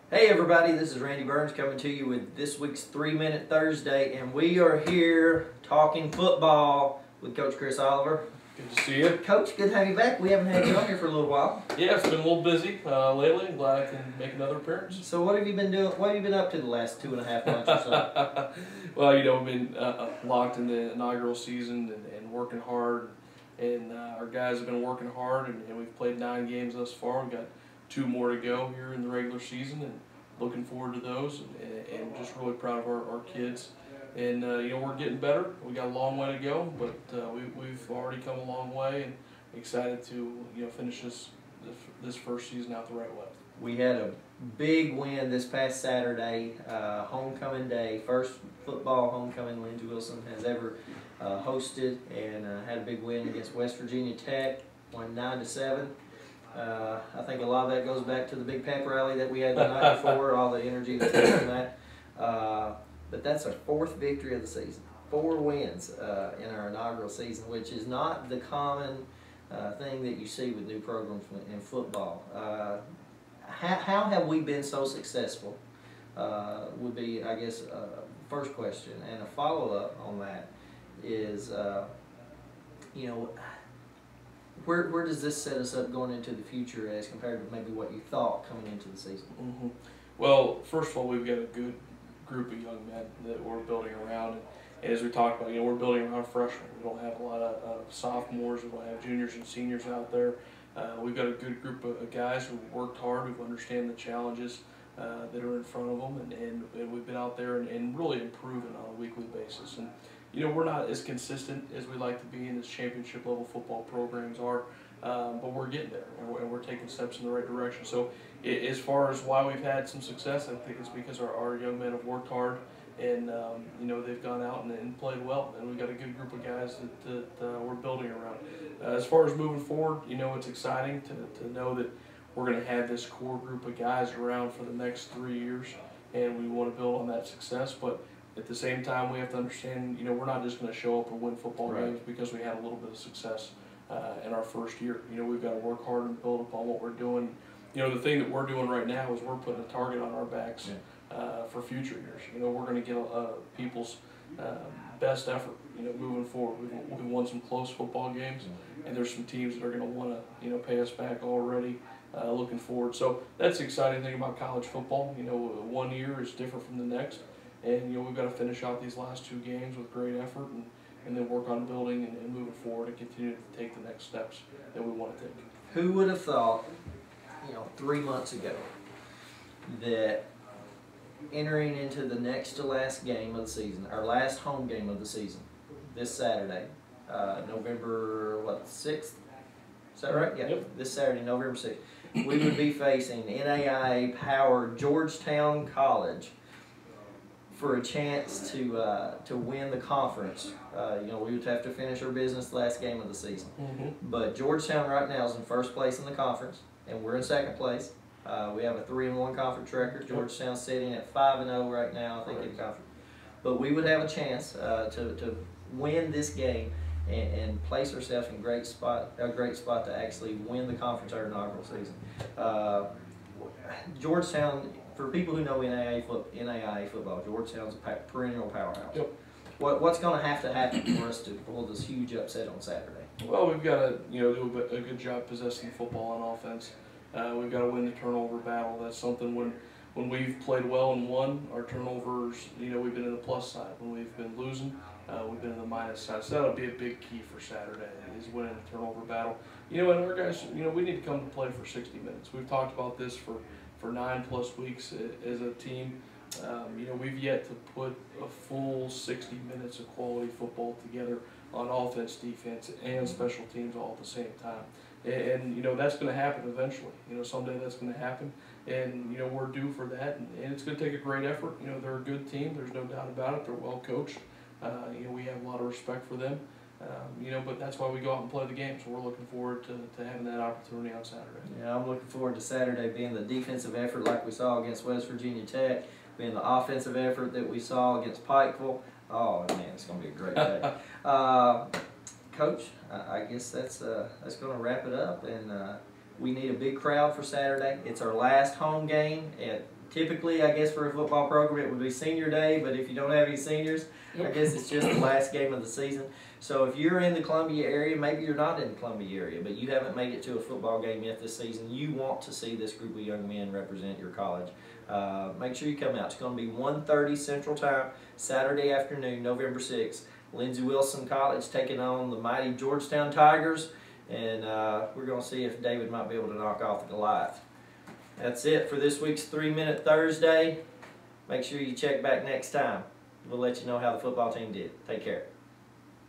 Hey everybody, this is Randy Burns coming to you with this week's 3-Minute Thursday, and we are here talking football with Coach Chris Oliver. Good to see you. Coach, good to have you back. We haven't had you on here for a little while. Yeah, it's been a little busy lately. I'm glad I can make another appearance. So what have you been doing? What have you been up to the last 2.5 months or so? Well, we've been locked in the inaugural season and working hard. And our guys have been working hard, and we've played 9 games thus far. We've got 2 more to go here in the regular season, and looking forward to those, and just really proud of our kids. And we're getting better. We got a long way to go, but we've already come a long way, and excited to finish this first season out the right way. We had a big win this past Saturday, homecoming day, first football homecoming Lindsey has ever hosted, and had a big win against West Virginia Tech, won 9-7. I think a lot of that goes back to the big pep rally that we had the night before, all the energy that came from that. But that's our 4th victory of the season. 4 wins in our inaugural season, which is not the common thing that you see with new programs in football. How have we been so successful would be, I guess, first question. And a follow-up on that is, where does this set us up going into the future as compared to maybe what you thought coming into the season? Mm-hmm. Well, first of all, we've got a good group of young men that we're building around. And as we talked about, we're building around freshmen. We don't have a lot of sophomores. We don't have juniors and seniors out there. We've got a good group of guys who've worked hard, who understand the challenges that are in front of them, and we've been out there and really improving on a weekly basis. And we're not as consistent as we like to be in as championship level football programs are, but we're getting there, and we're taking steps in the right direction. So as far as why we've had some success, I think it's because our young men have worked hard, and they've gone out and played well, and we've got a good group of guys that we're building around. As far as moving forward, it's exciting to know that we're going to have this core group of guys around for the next 3 years, and we want to build on that success. But at the same time, we have to understand, we're not just going to show up and win football games because we had a little bit of success in our first year. We've got to work hard and build upon what we're doing. The thing that we're doing right now is we're putting a target on our backs for future years. We're going to get people's best effort, moving forward. We've won some close football games, and there's some teams that are going to want to, pay us back already. Looking forward. So that's the exciting thing about college football. 1 year is different from the next. And we've got to finish out these last 2 games with great effort, and then work on building and moving forward and continue to take the next steps that we want to take. Who would have thought, 3 months ago, that entering into the next to last game of the season, our last home game of the season, this Saturday, November 6th? Is that right? Yeah. Yep. This Saturday, November 6th, we would be facing NAIA-powered Georgetown College for a chance to win the conference. We would have to finish our business the last game of the season. Mm-hmm. But Georgetown right now is in first place in the conference, and we're in second place. We have a 3-1 conference record. Georgetown's sitting at 5-0 right now, I think, in conference. But we would have a chance to win this game and place ourselves in a great spot to actually win the conference our inaugural season. Georgetown, for people who know NAIA football, Georgetown's a perennial powerhouse. Yep. What's going to happen for us to pull this huge upset on Saturday? Well, we've got to do a good job possessing the football on offense. We've got to win the turnover battle. That's something when we've played well and won, our turnovers, we've been in the plus side. When we've been losing, we've been in the minus side. So that'll be a big key for Saturday, is winning the turnover battle. And our guys, we need to come to play for 60 minutes. We've talked about this for 9+ weeks as a team. We've yet to put a full 60 minutes of quality football together on offense, defense, and special teams all at the same time. And that's going to happen eventually. Someday that's going to happen, and we're due for that. And it's going to take a great effort. They're a good team. There's no doubt about it. They're well coached. We have a lot of respect for them. But that's why we go out and play the game. So we're looking forward to having that opportunity on Saturday. Yeah, I'm looking forward to Saturday being the defensive effort like we saw against West Virginia Tech, being the offensive effort that we saw against Pikeville. Oh man, it's going to be a great day. Coach, I guess that's going to wrap it up, and we need a big crowd for Saturday. It's our last home game at typically, I guess for a football program, it would be senior day, but if you don't have any seniors, I guess it's just the last game of the season. So if you're in the Columbia area, maybe you're not in the Columbia area, but you haven't made it to a football game yet this season, you want to see this group of young men represent your college. Make sure you come out. It's going to be 1:30 Central Time, Saturday afternoon, November 6th. Lindsey Wilson College taking on the mighty Georgetown Tigers, and we're going to see if David might be able to knock off the Goliath. That's it for this week's 3-Minute Thursday. Make sure you check back next time. We'll let you know how the football team did. Take care.